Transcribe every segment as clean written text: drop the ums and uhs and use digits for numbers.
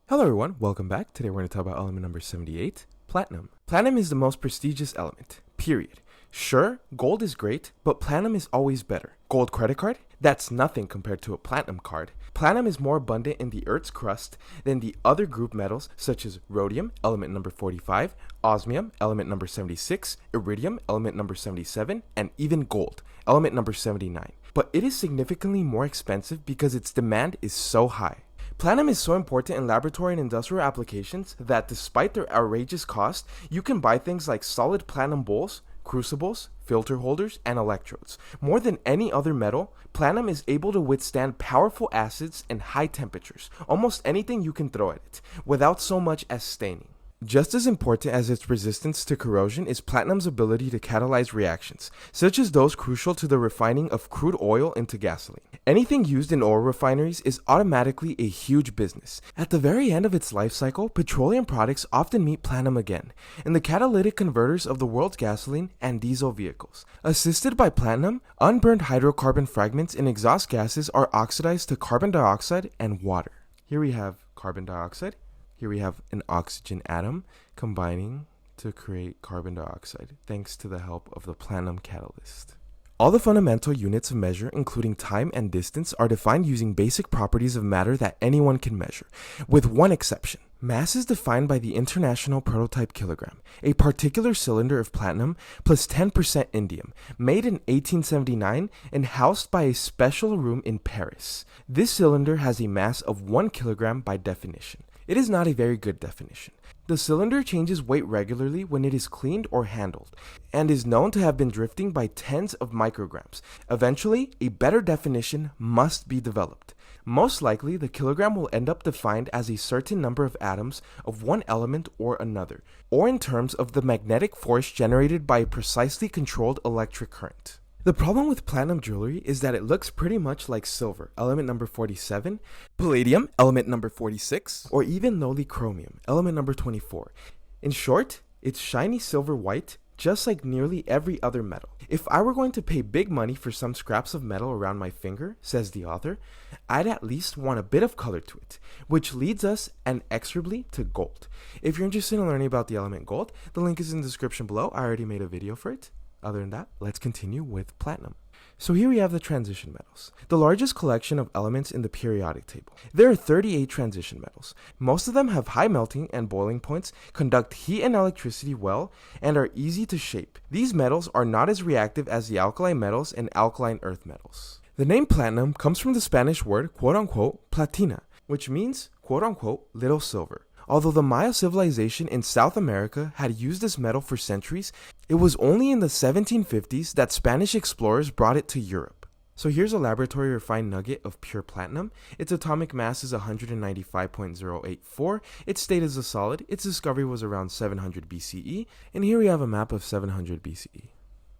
Hello everyone, welcome back. Today we're going to talk about element number 78, platinum. Platinum is the most prestigious element, period. Sure, gold is great, but platinum is always better. Gold credit card? That's nothing compared to a platinum card. Platinum is more abundant in the Earth's crust than the other group metals such as rhodium, element number 45, osmium, element number 76, iridium, element number 77, and even gold, element number 79. But it is significantly more expensive because its demand is so high. Platinum is so important in laboratory and industrial applications that despite their outrageous cost, you can buy things like solid platinum bowls, crucibles, filter holders, and electrodes. More than any other metal, platinum is able to withstand powerful acids and high temperatures, almost anything you can throw at it, without so much as staining. Just as important as its resistance to corrosion is platinum's ability to catalyze reactions, such as those crucial to the refining of crude oil into gasoline. Anything used in oil refineries is automatically a huge business. At the very end of its life cycle, petroleum products often meet platinum again, in the catalytic converters of the world's gasoline and diesel vehicles. Assisted by platinum, unburned hydrocarbon fragments in exhaust gases are oxidized to carbon dioxide and water. Here we have carbon dioxide. Here we have an oxygen atom combining to create carbon dioxide, thanks to the help of the platinum catalyst. All the fundamental units of measure, including time and distance, are defined using basic properties of matter that anyone can measure, with one exception. Mass is defined by the International Prototype Kilogram, a particular cylinder of platinum plus 10% indium, made in 1879 and housed by a special room in Paris. This cylinder has a mass of 1 kilogram by definition. It is not a very good definition. The cylinder changes weight regularly when it is cleaned or handled, and is known to have been drifting by tens of micrograms. Eventually, a better definition must be developed. Most likely, the kilogram will end up defined as a certain number of atoms of one element or another, or in terms of the magnetic force generated by a precisely controlled electric current. The problem with platinum jewelry is that it looks pretty much like silver, element number 47, palladium, element number 46, or even lowly chromium, element number 24. In short, it's shiny silver white, just like nearly every other metal. If I were going to pay big money for some scraps of metal around my finger, says the author, I'd at least want a bit of color to it, which leads us inexorably to gold. If you're interested in learning about the element gold, the link is in the description below. I already made a video for it. Other than that, let's continue with platinum. So here we have the transition metals, the largest collection of elements in the periodic table. There are 38 transition metals. Most of them have high melting and boiling points, conduct heat and electricity well, and are easy to shape. These metals are not as reactive as the alkali metals and alkaline earth metals. The name platinum comes from the Spanish word quote-unquote platina, which means quote-unquote little silver. Although the Maya civilization in South America had used this metal for centuries, it was only in the 1750s that Spanish explorers brought it to Europe. So here's a laboratory refined nugget of pure platinum. Its atomic mass is 195.084. Its state is a solid. Its discovery was around 700 BCE. And here we have a map of 700 BCE.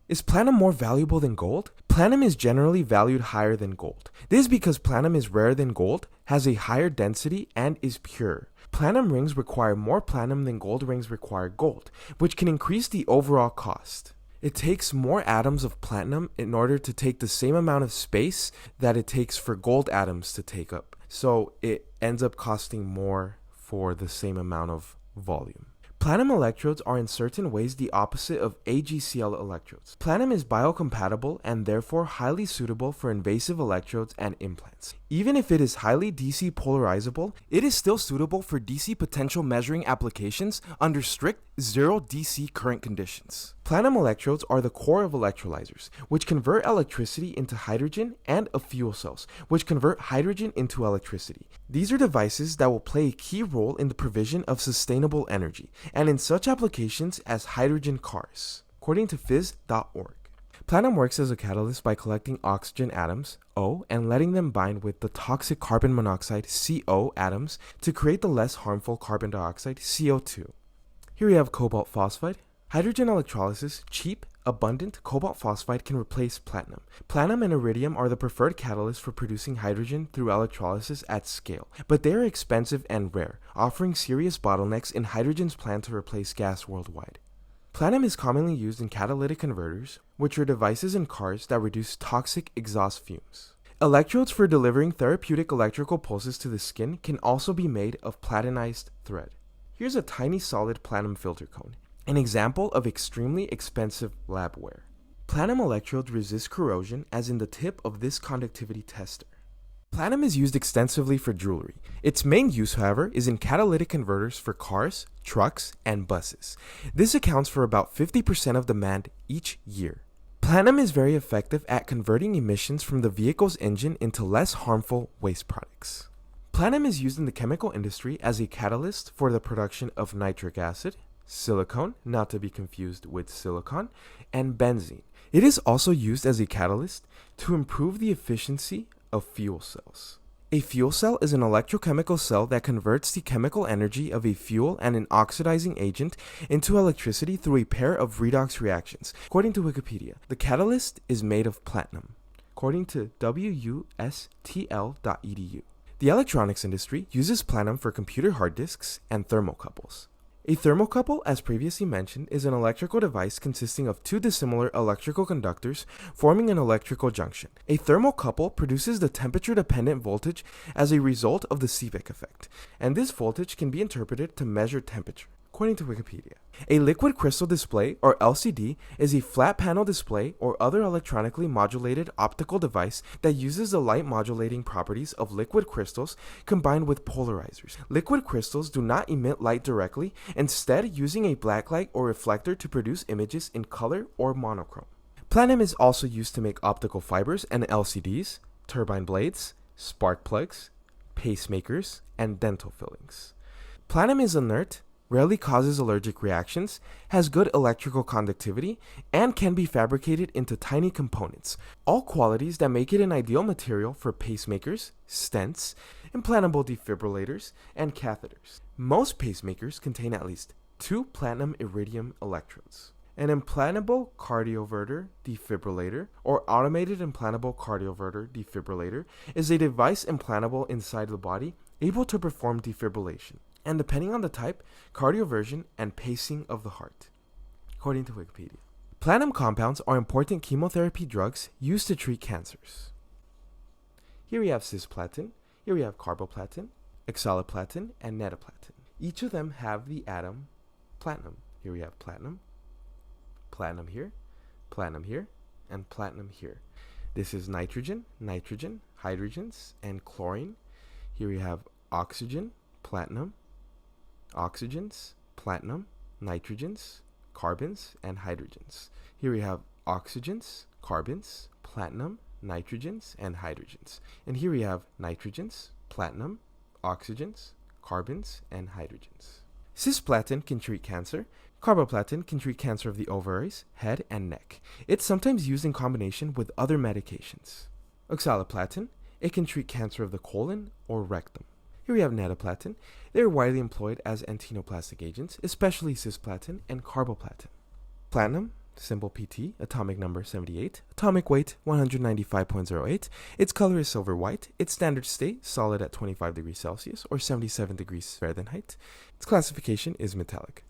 Is platinum more valuable than gold? Platinum is generally valued higher than gold. This is because platinum is rarer than gold, has a higher density, and is pure. Platinum rings require more platinum than gold rings require gold, which can increase the overall cost. It takes more atoms of platinum in order to take the same amount of space that it takes for gold atoms to take up. So it ends up costing more for the same amount of volume. Platinum electrodes are in certain ways the opposite of AgCl electrodes. Platinum is biocompatible and therefore highly suitable for invasive electrodes and implants. Even if it is highly DC polarizable, it is still suitable for DC potential measuring applications under strict zero DC current conditions. Platinum electrodes are the core of electrolyzers, which convert electricity into hydrogen, and of fuel cells, which convert hydrogen into electricity. These are devices that will play a key role in the provision of sustainable energy, and in such applications as hydrogen cars, according to phys.org. Platinum works as a catalyst by collecting oxygen atoms, O, and letting them bind with the toxic carbon monoxide, CO, atoms to create the less harmful carbon dioxide, CO2. Here we have cobalt phosphide. Hydrogen electrolysis, cheap, abundant cobalt phosphide can replace platinum. Platinum and iridium are the preferred catalysts for producing hydrogen through electrolysis at scale, but they are expensive and rare, offering serious bottlenecks in hydrogen's plan to replace gas worldwide. Platinum is commonly used in catalytic converters, which are devices in cars that reduce toxic exhaust fumes. Electrodes for delivering therapeutic electrical pulses to the skin can also be made of platinized thread. Here's a tiny solid platinum filter cone, an example of extremely expensive labware. Platinum electrodes resist corrosion, as in the tip of this conductivity tester. Platinum is used extensively for jewelry. Its main use, however, is in catalytic converters for cars, trucks, and buses. This accounts for about 50% of demand each year. Platinum is very effective at converting emissions from the vehicle's engine into less harmful waste products. Platinum is used in the chemical industry as a catalyst for the production of nitric acid, silicone, not to be confused with silicon, and benzene. It is also used as a catalyst to improve the efficiency of fuel cells. A fuel cell is an electrochemical cell that converts the chemical energy of a fuel and an oxidizing agent into electricity through a pair of redox reactions. According to Wikipedia, the catalyst is made of platinum, according to wustl.edu. The electronics industry uses platinum for computer hard disks and thermocouples. A thermocouple, as previously mentioned, is an electrical device consisting of two dissimilar electrical conductors forming an electrical junction. A thermocouple produces the temperature-dependent voltage as a result of the Seebeck effect, and this voltage can be interpreted to measure temperature. According to Wikipedia, a liquid crystal display, or LCD, is a flat panel display or other electronically modulated optical device that uses the light modulating properties of liquid crystals combined with polarizers. Liquid crystals do not emit light directly, instead using a blacklight or reflector to produce images in color or monochrome. Platinum is also used to make optical fibers and LCDs, turbine blades, spark plugs, pacemakers, and dental fillings. Platinum is inert, rarely causes allergic reactions, has good electrical conductivity, and can be fabricated into tiny components, all qualities that make it an ideal material for pacemakers, stents, implantable defibrillators, and catheters. Most pacemakers contain at least 2 platinum iridium electrodes. An implantable cardioverter defibrillator, or automated implantable cardioverter defibrillator, is a device implantable inside the body able to perform defibrillation, and depending on the type, cardioversion and pacing of the heart, according to Wikipedia. Platinum compounds are important chemotherapy drugs used to treat cancers. Here we have cisplatin, here we have carboplatin, oxaliplatin, and netaplatin. Each of them have the atom platinum. Here we have platinum, platinum here, and platinum here. This is nitrogen, hydrogens, and chlorine. Here we have oxygen, platinum, oxygens, platinum, nitrogens, carbons, and hydrogens. Here we have oxygens, carbons, platinum, nitrogens, and hydrogens. And here we have nitrogens, platinum, oxygens, carbons, and hydrogens. Cisplatin can treat cancer. Carboplatin can treat cancer of the ovaries, head, and neck. It's sometimes used in combination with other medications. Oxaliplatin, it can treat cancer of the colon or rectum. Here we have netaplatin. They are widely employed as antinoplastic agents, especially cisplatin and carboplatin. Platinum, symbol PT, atomic number 78, atomic weight 195.08. Its color is silver white. Its standard state, solid at 25 degrees Celsius or 77 degrees Fahrenheit. Its classification is metallic.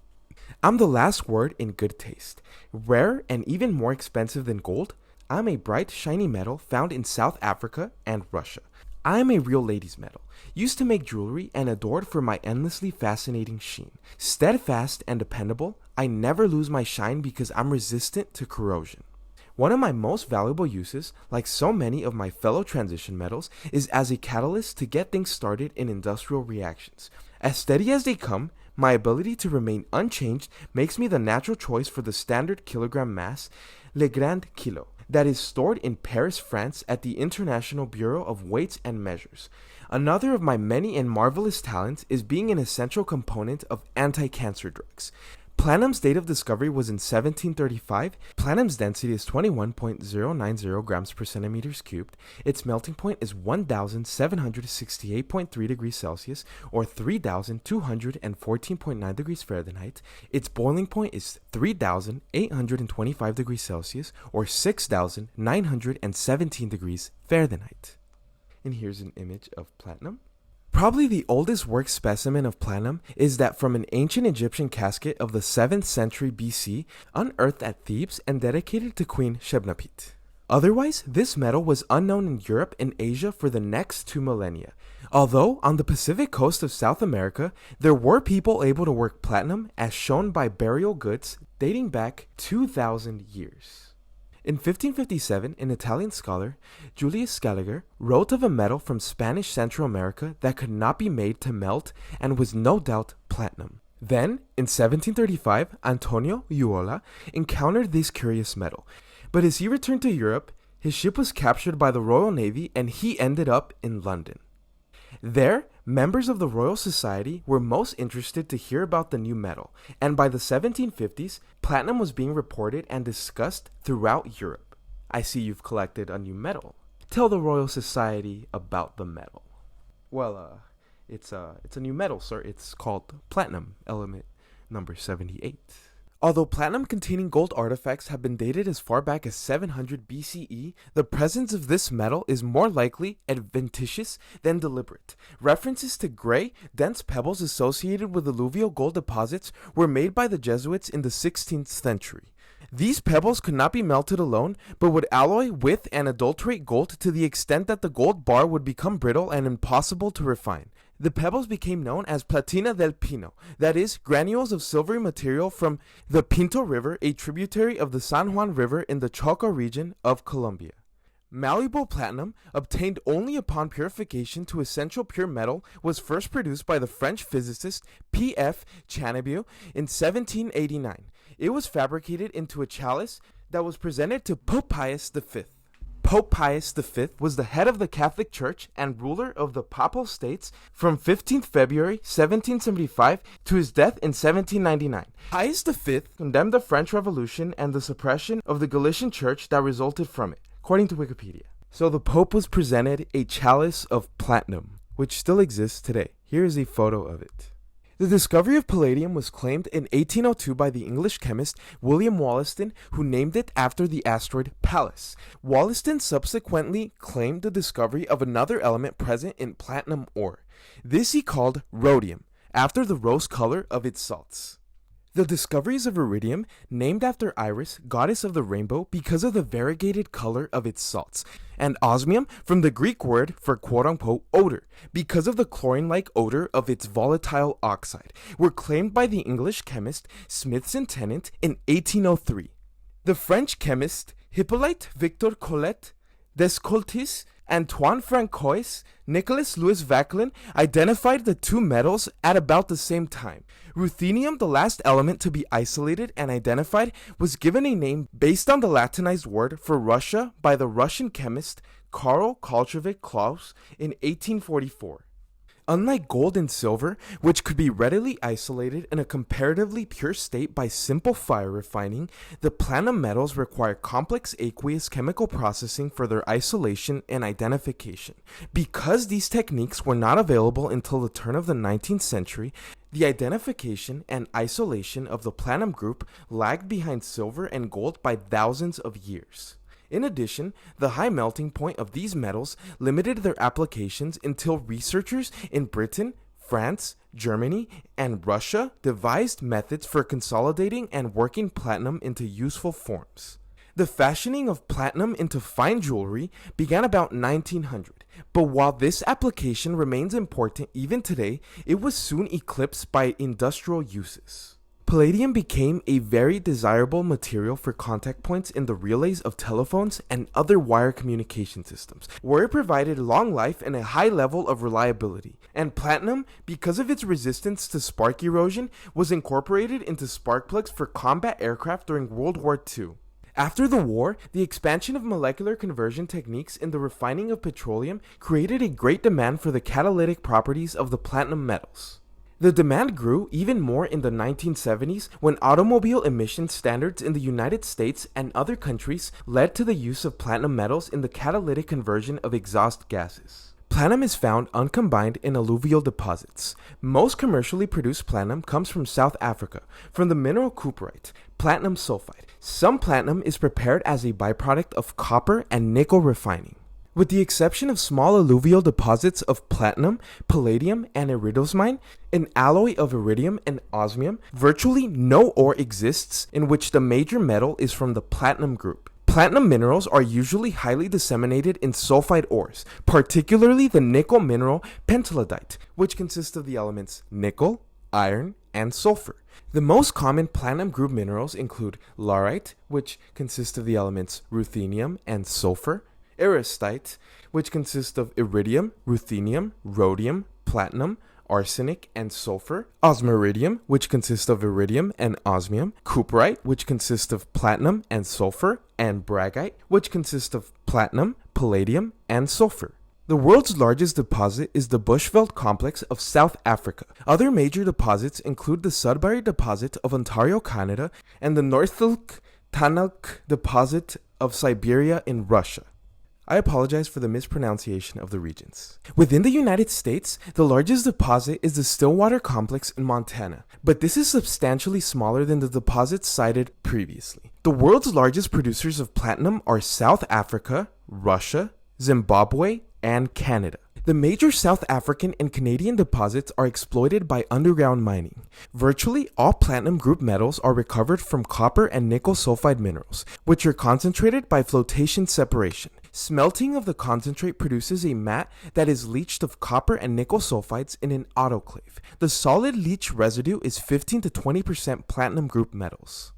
I'm the last word in good taste. Rare and even more expensive than gold, I'm a bright, shiny metal found in South Africa and Russia. I am a real ladies' metal, used to make jewelry and adored for my endlessly fascinating sheen. Steadfast and dependable, I never lose my shine because I'm resistant to corrosion. One of my most valuable uses, like so many of my fellow transition metals, is as a catalyst to get things started in industrial reactions. As steady as they come, my ability to remain unchanged makes me the natural choice for the standard kilogram mass, Le Grand Kilo, that is stored in Paris, France at the International Bureau of Weights and Measures. Another of my many and marvelous talents is being an essential component of anti-cancer drugs. Platinum's date of discovery was in 1735. Platinum's density is 21.090 grams per centimeters cubed. Its melting point is 1,768.3 degrees Celsius or 3,214.9 degrees Fahrenheit. Its boiling point is 3,825 degrees Celsius or 6,917 degrees Fahrenheit. And here's an image of platinum. Probably the oldest worked specimen of platinum is that from an ancient Egyptian casket of the 7th century BC, unearthed at Thebes and dedicated to Queen Shebnapit. Otherwise, this metal was unknown in Europe and Asia for the next 2 millennia. Although, on the Pacific coast of South America, there were people able to work platinum as shown by burial goods dating back 2,000 years. In 1557, an Italian scholar, Julius Scaliger, wrote of a metal from Spanish Central America that could not be made to melt and was no doubt platinum. Then, in 1735, Antonio Uola encountered this curious metal, but as he returned to Europe, his ship was captured by the Royal Navy and he ended up in London. There, members of the Royal Society were most interested to hear about the new metal, and by the 1750s, platinum was being reported and discussed throughout Europe. I see you've collected a new metal. Tell the Royal Society about the metal. Well, it's a new metal, sir. It's called platinum, element number 78. Although platinum-containing gold artifacts have been dated as far back as 700 BCE, the presence of this metal is more likely adventitious than deliberate. References to gray, dense pebbles associated with alluvial gold deposits were made by the Jesuits in the 16th century. These pebbles could not be melted alone, but would alloy with and adulterate gold to the extent that the gold bar would become brittle and impossible to refine. The pebbles became known as platina del Pino, that is, granules of silvery material from the Pinto River, a tributary of the San Juan River in the Chocó region of Colombia. Malleable platinum, obtained only upon purification to essential pure metal, was first produced by the French physicist P.F. Channebille in 1789. It was fabricated into a chalice that was presented to Pope Pius V. Pope Pius V was the head of the Catholic Church and ruler of the Papal States from 15th February 1775 to his death in 1799. Pius V condemned the French Revolution and the suppression of the Galician Church that resulted from it, according to Wikipedia. So the Pope was presented a chalice of platinum, which still exists today. Here is a photo of it. The discovery of palladium was claimed in 1802 by the English chemist William Wollaston, who named it after the asteroid Pallas. Wollaston subsequently claimed the discovery of another element present in platinum ore. This he called rhodium, after the rose color of its salts. The discoveries of iridium, named after Iris, goddess of the rainbow, because of the variegated color of its salts, and osmium, from the Greek word for quote-unquote odor, because of the chlorine-like odor of its volatile oxide, were claimed by the English chemist Smithson Tennant in 1803. The French chemist Hippolyte Victor Collet Descoltis, Antoine Francois, Nicolas Louis Vauquelin identified the two metals at about the same time. Ruthenium, the last element to be isolated and identified, was given a name based on the Latinized word for Russia by the Russian chemist Karl Kolchevik Klaus in 1844. Unlike gold and silver, which could be readily isolated in a comparatively pure state by simple fire refining, the platinum metals require complex aqueous chemical processing for their isolation and identification. Because these techniques were not available until the turn of the 19th century, the identification and isolation of the platinum group lagged behind silver and gold by thousands of years. In addition, the high melting point of these metals limited their applications until researchers in Britain, France, Germany, and Russia devised methods for consolidating and working platinum into useful forms. The fashioning of platinum into fine jewelry began about 1900, but while this application remains important even today, it was soon eclipsed by industrial uses. Palladium became a very desirable material for contact points in the relays of telephones and other wire communication systems, where it provided long life and a high level of reliability. And platinum, because of its resistance to spark erosion, was incorporated into spark plugs for combat aircraft during World War II. After the war, the expansion of molecular conversion techniques in the refining of petroleum created a great demand for the catalytic properties of the platinum metals. The demand grew even more in the 1970s when automobile emission standards in the United States and other countries led to the use of platinum metals in the catalytic conversion of exhaust gases. Platinum is found uncombined in alluvial deposits. Most commercially produced platinum comes from South Africa, from the mineral cuprite, platinum sulfide. Some platinum is prepared as a byproduct of copper and nickel refining. With the exception of small alluvial deposits of platinum, palladium, and iridosmine, an alloy of iridium and osmium, virtually no ore exists in which the major metal is from the platinum group. Platinum minerals are usually highly disseminated in sulfide ores, particularly the nickel mineral pentlandite, which consists of the elements nickel, iron, and sulfur. The most common platinum group minerals include laurite, which consists of the elements ruthenium and sulfur, aristite, which consists of iridium, ruthenium, rhodium, platinum, arsenic, and sulfur, osmiridium, which consists of iridium and osmium, cuprite, which consists of platinum and sulfur, and bragite, which consists of platinum, palladium, and sulfur. The world's largest deposit is the Bushveld complex of South Africa. Other major deposits include the Sudbury deposit of Ontario, Canada, and the Northilk Tanuk deposit of Siberia in Russia. I apologize for the mispronunciation of the regions. Within the United States, the largest deposit is the Stillwater complex in Montana, but this is substantially smaller than the deposits cited previously. The world's largest producers of platinum are South Africa, Russia, Zimbabwe, and Canada. The major South African and Canadian deposits are exploited by underground mining. Virtually all platinum group metals are recovered from copper and nickel sulfide minerals, which are concentrated by flotation separation. Smelting of the concentrate produces a matte that is leached of copper and nickel sulfides in an autoclave. The solid leach residue is 15 to 20% platinum group metals.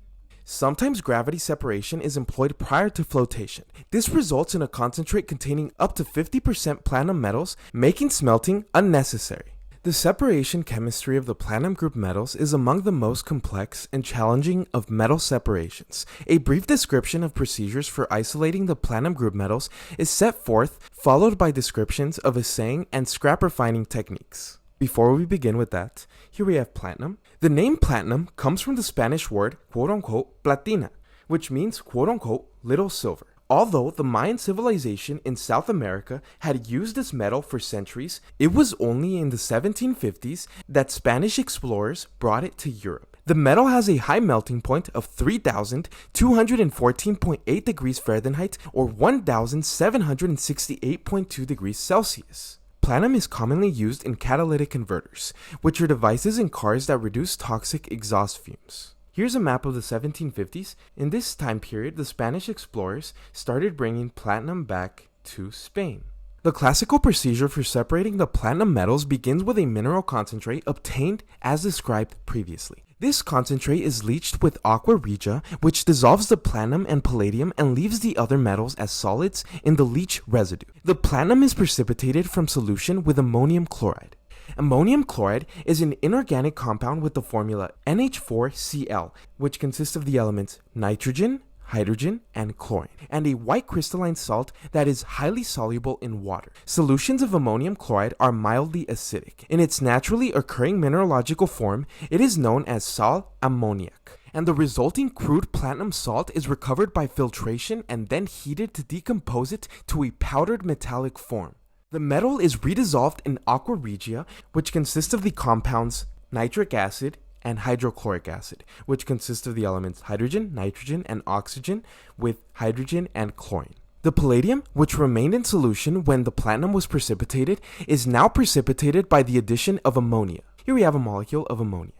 Sometimes gravity separation is employed prior to flotation. This results in a concentrate containing up to 50% platinum metals, making smelting unnecessary. The separation chemistry of the platinum group metals is among the most complex and challenging of metal separations. A brief description of procedures for isolating the platinum group metals is set forth, followed by descriptions of assaying and scrap refining techniques. Before we begin with that, here we have platinum. The name platinum comes from the Spanish word quote-unquote platina, which means quote-unquote little silver. Although the Mayan civilization in South America had used this metal for centuries, it was only in the 1750s that Spanish explorers brought it to Europe. The metal has a high melting point of 3,214.8 degrees Fahrenheit or 1,768.2 degrees Celsius. Platinum is commonly used in catalytic converters, which are devices in cars that reduce toxic exhaust fumes. Here's a map of the 1750s. In this time period, the Spanish explorers started bringing platinum back to Spain. The classical procedure for separating the platinum metals begins with a mineral concentrate obtained as described previously. This concentrate is leached with aqua regia, which dissolves the platinum and palladium and leaves the other metals as solids in the leach residue. The platinum is precipitated from solution with ammonium chloride. Ammonium chloride is an inorganic compound with the formula NH4Cl, which consists of the elements nitrogen, hydrogen, and chlorine, and a white crystalline salt that is highly soluble in water. Solutions of ammonium chloride are mildly acidic. In its naturally occurring mineralogical form, it is known as sal ammoniac, and the resulting crude platinum salt is recovered by filtration and then heated to decompose it to a powdered metallic form. The metal is redissolved in aqua regia, which consists of the compounds nitric acid and hydrochloric acid, which consists of the elements hydrogen, nitrogen, and oxygen with hydrogen and chlorine. The palladium, which remained in solution when the platinum was precipitated, is now precipitated by the addition of ammonia. Here we have a molecule of ammonia.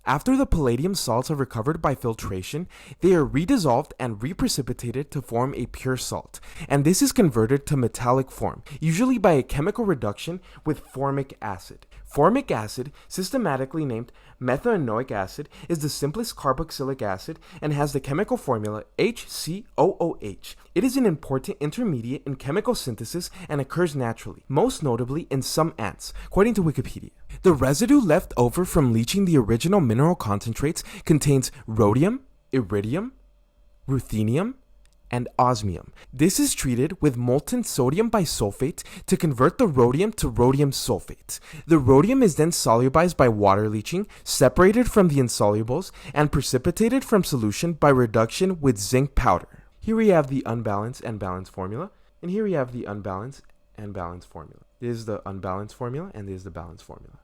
After the palladium salts are recovered by filtration, they are redissolved and reprecipitated to form a pure salt, and this is converted to metallic form, usually by a chemical reduction with formic acid. Formic acid, systematically named methanoic acid, is the simplest carboxylic acid and has the chemical formula HCOOH. It is an important intermediate in chemical synthesis and occurs naturally, most notably in some ants, according to Wikipedia. The residue left over from leaching the original mineral concentrates contains rhodium, iridium, ruthenium, and osmium. This is treated with molten sodium bisulfate to convert the rhodium to rhodium sulfate. The rhodium is then solubilized by water leaching, separated from the insolubles, and precipitated from solution by reduction with zinc powder. Here we have the unbalanced and balanced formula, and here we have the unbalanced and balanced formula. This is the unbalanced formula, and this is the balanced formula.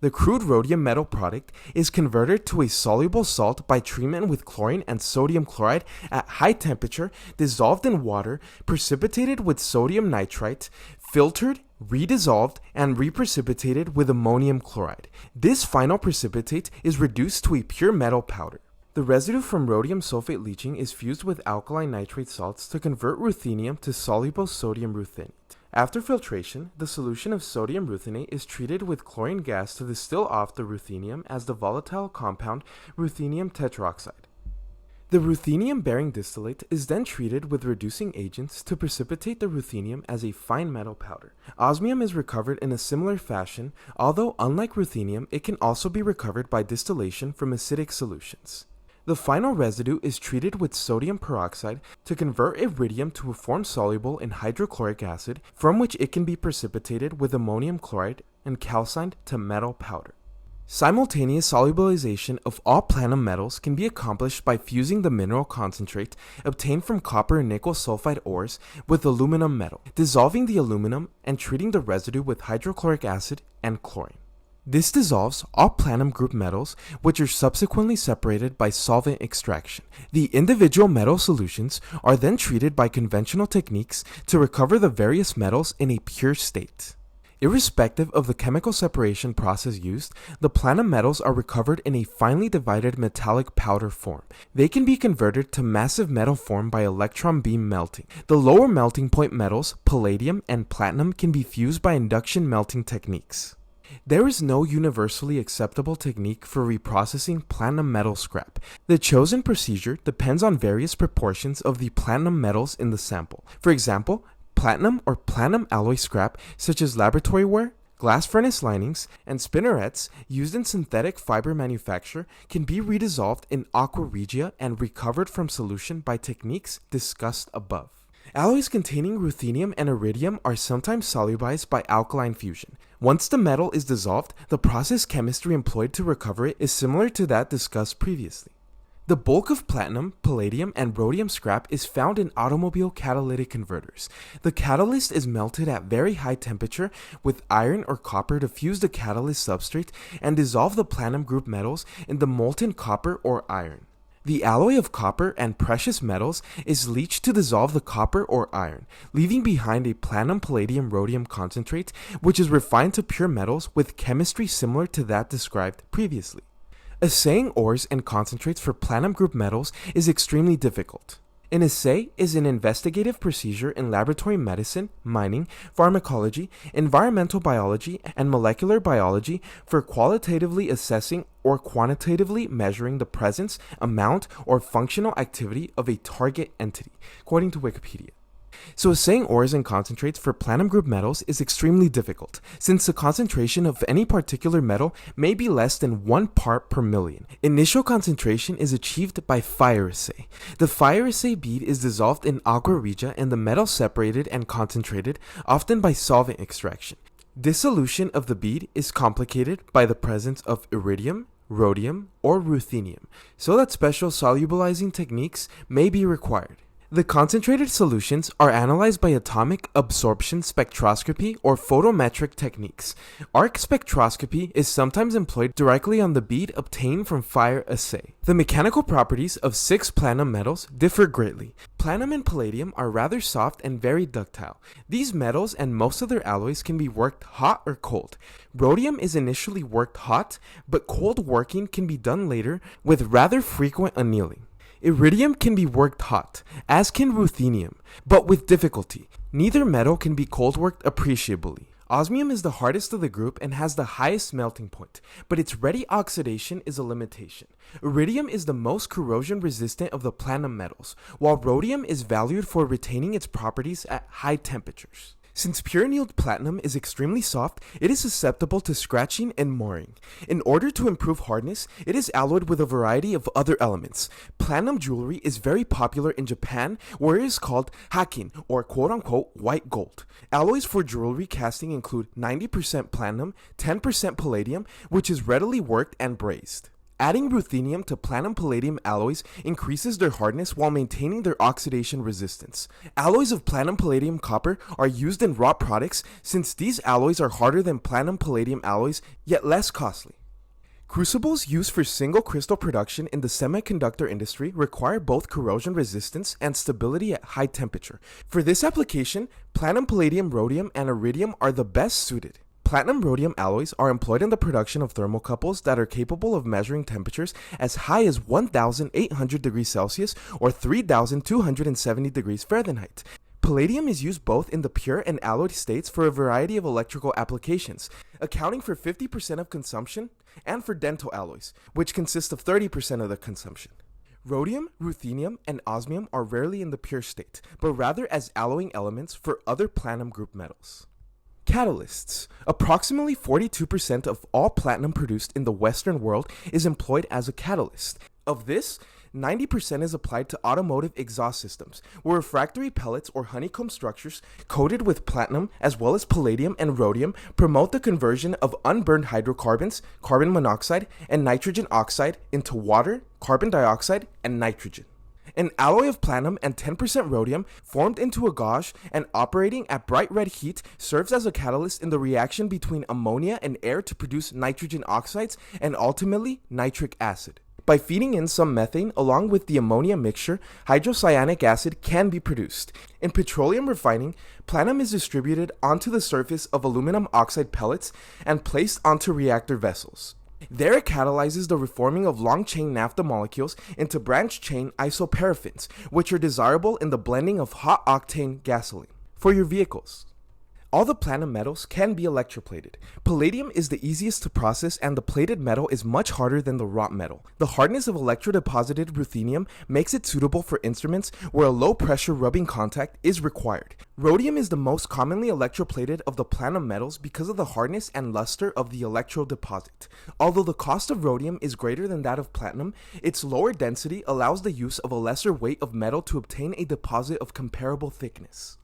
The crude rhodium metal product is converted to a soluble salt by treatment with chlorine and sodium chloride at high temperature, dissolved in water, precipitated with sodium nitrite, filtered, redissolved, and reprecipitated with ammonium chloride. This final precipitate is reduced to a pure metal powder. The residue from rhodium sulfate leaching is fused with alkaline nitrate salts to convert ruthenium to soluble sodium ruthenate. After filtration, the solution of sodium ruthenate is treated with chlorine gas to distill off the ruthenium as the volatile compound ruthenium tetroxide. The ruthenium-bearing distillate is then treated with reducing agents to precipitate the ruthenium as a fine metal powder. Osmium is recovered in a similar fashion, although unlike ruthenium, it can also be recovered by distillation from acidic solutions. The final residue is treated with sodium peroxide to convert iridium to a form soluble in hydrochloric acid, from which it can be precipitated with ammonium chloride and calcined to metal powder. Simultaneous solubilization of all platinum metals can be accomplished by fusing the mineral concentrate obtained from copper and nickel sulfide ores with aluminum metal, dissolving the aluminum and treating the residue with hydrochloric acid and chlorine. This dissolves all platinum group metals, which are subsequently separated by solvent extraction. The individual metal solutions are then treated by conventional techniques to recover the various metals in a pure state. Irrespective of the chemical separation process used, the platinum metals are recovered in a finely divided metallic powder form. They can be converted to massive metal form by electron beam melting. The lower melting point metals, palladium and platinum, can be fused by induction melting techniques. There is no universally acceptable technique for reprocessing platinum metal scrap. The chosen procedure depends on various proportions of the platinum metals in the sample. For example, platinum or platinum alloy scrap, such as laboratory ware, glass furnace linings, and spinnerets used in synthetic fiber manufacture, can be redissolved in aqua regia and recovered from solution by techniques discussed above. Alloys containing ruthenium and iridium are sometimes solubilized by alkaline fusion. Once the metal is dissolved, the process chemistry employed to recover it is similar to that discussed previously. The bulk of platinum, palladium, and rhodium scrap is found in automobile catalytic converters. The catalyst is melted at very high temperature with iron or copper to fuse the catalyst substrate and dissolve the platinum group metals in the molten copper or iron. The alloy of copper and precious metals is leached to dissolve the copper or iron, leaving behind a platinum palladium rhodium concentrate, which is refined to pure metals with chemistry similar to that described previously. Assaying ores and concentrates for platinum group metals is extremely difficult. An assay is an investigative procedure in laboratory medicine, mining, pharmacology, environmental biology, and molecular biology for qualitatively assessing or quantitatively measuring the presence, amount, or functional activity of a target entity, according to Wikipedia. So assaying ores and concentrates for platinum group metals is extremely difficult, since the concentration of any particular metal may be less than 1 part per million. Initial concentration is achieved by fire assay. The fire assay bead is dissolved in aqua regia and the metal separated and concentrated, often by solvent extraction. Dissolution of the bead is complicated by the presence of iridium, rhodium, or ruthenium, so that special solubilizing techniques may be required. The concentrated solutions are analyzed by atomic absorption spectroscopy or photometric techniques. Arc spectroscopy is sometimes employed directly on the bead obtained from fire assay. The mechanical properties of 6 platinum metals differ greatly. Platinum and palladium are rather soft and very ductile. These metals and most of their alloys can be worked hot or cold. Rhodium is initially worked hot, but cold working can be done later with rather frequent annealing. Iridium can be worked hot, as can ruthenium, but with difficulty. Neither metal can be cold worked appreciably. Osmium is the hardest of the group and has the highest melting point, but its ready oxidation is a limitation. Iridium is the most corrosion resistant of the platinum metals, while rhodium is valued for retaining its properties at high temperatures. Since pure annealed platinum is extremely soft, it is susceptible to scratching and marring. In order to improve hardness, it is alloyed with a variety of other elements. Platinum jewelry is very popular in Japan, where it is called hakin, or quote-unquote white gold. Alloys for jewelry casting include 90% platinum, 10% palladium, which is readily worked and brazed. Adding ruthenium to platinum-palladium alloys increases their hardness while maintaining their oxidation resistance. Alloys of platinum-palladium copper are used in wrought products since these alloys are harder than platinum-palladium alloys, yet less costly. Crucibles used for single crystal production in the semiconductor industry require both corrosion resistance and stability at high temperature. For this application, platinum, palladium, rhodium, and iridium are the best suited. Platinum-rhodium alloys are employed in the production of thermocouples that are capable of measuring temperatures as high as 1,800 degrees Celsius or 3,270 degrees Fahrenheit. Palladium is used both in the pure and alloyed states for a variety of electrical applications, accounting for 50% of consumption, and for dental alloys, which consist of 30% of the consumption. Rhodium, ruthenium, and osmium are rarely in the pure state, but rather as alloying elements for other platinum group metals. Catalysts. Approximately 42% of all platinum produced in the Western world is employed as a catalyst. Of this, 90% is applied to automotive exhaust systems, where refractory pellets or honeycomb structures coated with platinum as well as palladium and rhodium promote the conversion of unburned hydrocarbons, carbon monoxide, and nitrogen oxide into water, carbon dioxide, and nitrogen. An alloy of platinum and 10% rhodium formed into a gauge and operating at bright red heat serves as a catalyst in the reaction between ammonia and air to produce nitrogen oxides and ultimately nitric acid. By feeding in some methane along with the ammonia mixture, hydrocyanic acid can be produced. In petroleum refining, platinum is distributed onto the surface of aluminum oxide pellets and placed onto reactor vessels. There it catalyzes the reforming of long-chain naphtha molecules into branch-chain isoparaffins, which are desirable in the blending of hot-octane gasoline. For your vehicles, all the platinum metals can be electroplated. Palladium is the easiest to process and the plated metal is much harder than the wrought metal. The hardness of electrodeposited ruthenium makes it suitable for instruments where a low pressure rubbing contact is required. Rhodium is the most commonly electroplated of the platinum metals because of the hardness and luster of the electrodeposit. Although the cost of rhodium is greater than that of platinum, its lower density allows the use of a lesser weight of metal to obtain a deposit of comparable thickness.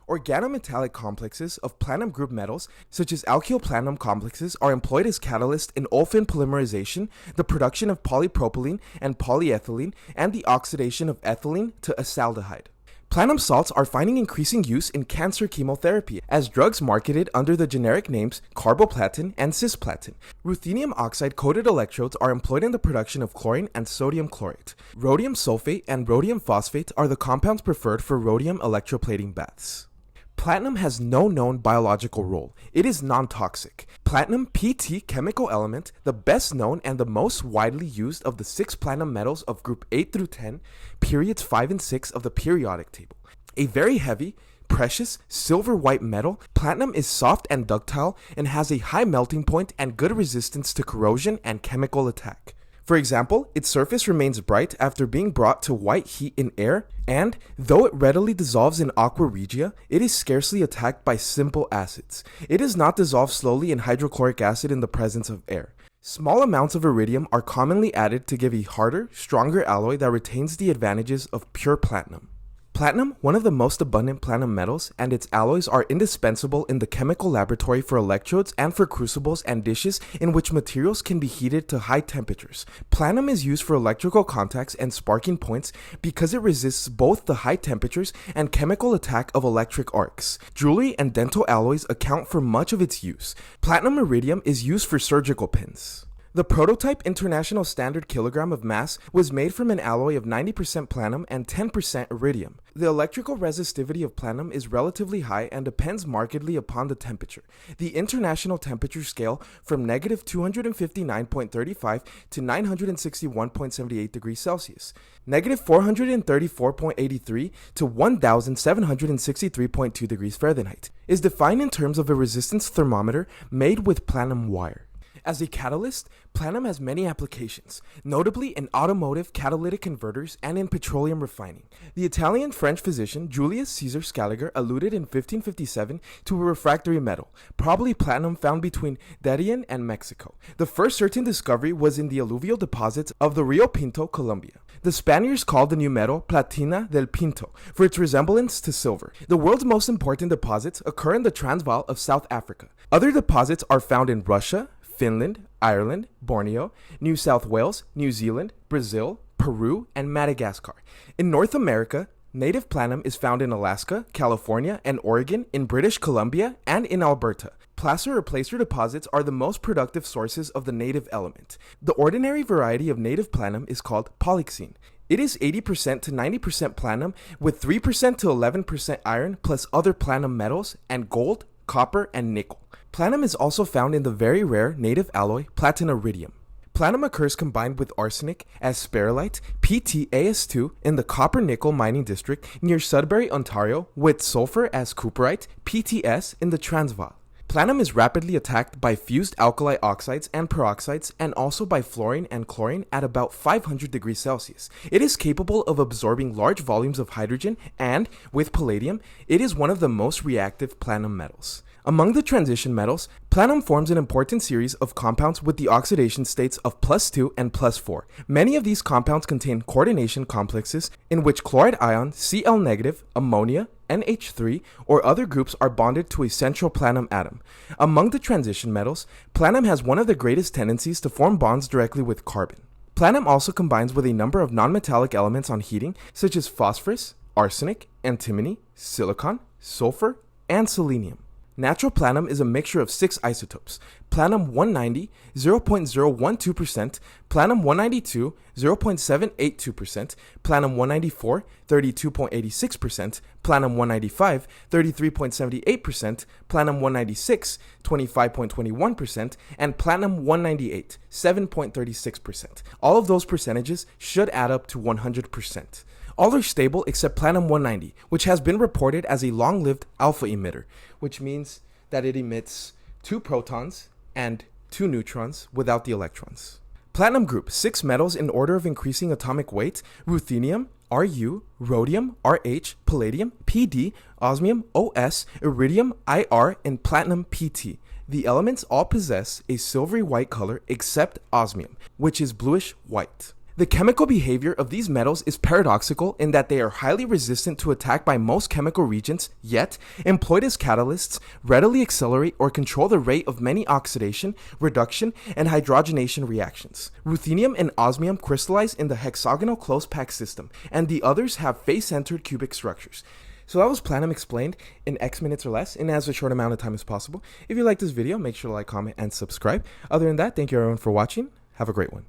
Organometallic complexes of platinum group metals, such as alkyl platinum complexes, are employed as catalysts in olefin polymerization, the production of polypropylene and polyethylene, and the oxidation of ethylene to acetaldehyde. Platinum salts are finding increasing use in cancer chemotherapy as drugs marketed under the generic names carboplatin and cisplatin. Ruthenium oxide-coated electrodes are employed in the production of chlorine and sodium chlorate. Rhodium sulfate and rhodium phosphate are the compounds preferred for rhodium electroplating baths. Platinum has no known biological role. It is non-toxic. Platinum PT chemical element, the best known and the most widely used of the 6 platinum metals of group 8 through 10, periods 5 and 6 of the periodic table. A very heavy, precious, silver-white metal, platinum is soft and ductile and has a high melting point and good resistance to corrosion and chemical attack. For example, its surface remains bright after being brought to white heat in air, and, though it readily dissolves in aqua regia, it is scarcely attacked by simple acids. It does not dissolve slowly in hydrochloric acid in the presence of air. Small amounts of iridium are commonly added to give a harder, stronger alloy that retains the advantages of pure platinum. Platinum, one of the most abundant platinum metals, and its alloys are indispensable in the chemical laboratory for electrodes and for crucibles and dishes in which materials can be heated to high temperatures. Platinum is used for electrical contacts and sparking points because it resists both the high temperatures and chemical attack of electric arcs. Jewelry and dental alloys account for much of its use. Platinum iridium is used for surgical pins. The prototype international standard kilogram of mass was made from an alloy of 90% platinum and 10% iridium. The electrical resistivity of platinum is relatively high and depends markedly upon the temperature. The international temperature scale from negative 259.35 to 961.78 degrees Celsius, negative 434.83 to 1763.2 degrees Fahrenheit, is defined in terms of a resistance thermometer made with platinum wire. As a catalyst, platinum has many applications, notably in automotive catalytic converters and in petroleum refining. The Italian-French physician Julius Caesar Scaliger alluded in 1557 to a refractory metal, probably platinum found between Darien and Mexico. The first certain discovery was in the alluvial deposits of the Rio Pinto, Colombia. The Spaniards called the new metal Platina del Pinto for its resemblance to silver. The world's most important deposits occur in the Transvaal of South Africa. Other deposits are found in Russia, Finland, Ireland, Borneo, New South Wales, New Zealand, Brazil, Peru, and Madagascar. In North America, native platinum is found in Alaska, California, and Oregon, in British Columbia, and in Alberta. Placer or placer deposits are the most productive sources of the native element. The ordinary variety of native platinum is called polyoxene. It is 80% to 90% platinum with 3% to 11% iron plus other platinum metals and gold, copper, and nickel. Platinum is also found in the very rare native alloy platinuridium. Platinum occurs combined with arsenic as sperrylite, PtAs2 in the copper-nickel mining district near Sudbury, Ontario, with sulfur as cooperite, PtS in the Transvaal. Platinum is rapidly attacked by fused alkali oxides and peroxides and also by fluorine and chlorine at about 500 degrees Celsius. It is capable of absorbing large volumes of hydrogen and, with palladium, it is one of the most reactive platinum metals. Among the transition metals, platinum forms an important series of compounds with the oxidation states of +2 and +4. Many of these compounds contain coordination complexes in which chloride ion, Cl-, ammonia, NH3, or other groups are bonded to a central platinum atom. Among the transition metals, platinum has one of the greatest tendencies to form bonds directly with carbon. Platinum also combines with a number of nonmetallic elements on heating, such as phosphorus, arsenic, antimony, silicon, sulfur, and selenium. Natural platinum is a mixture of 6 isotopes: platinum 190, 0.012%, platinum 192, 0.782%, platinum 194, 32.86%, platinum 195, 33.78%, platinum 196, 25.21%, and platinum 198, 7.36%. All of those percentages should add up to 100%. All are stable except platinum 190, which has been reported as a long-lived alpha emitter, which means that it emits 2 protons and 2 neutrons without the electrons. Platinum group 6 metals in order of increasing atomic weight: ruthenium, Ru, rhodium, Rh, palladium, Pd, osmium, Os, iridium, Ir, and platinum, Pt. The elements all possess a silvery white color except osmium, which is bluish white. The chemical behavior of these metals is paradoxical in that they are highly resistant to attack by most chemical reagents, yet, employed as catalysts, readily accelerate or control the rate of many oxidation, reduction, and hydrogenation reactions. Ruthenium and osmium crystallize in the hexagonal close-packed system, and the others have face-centered cubic structures. So that was platinum explained in X minutes or less in as short amount of time as possible. If you like this video, make sure to like, comment, and subscribe. Other than that, thank you everyone for watching. Have a great one.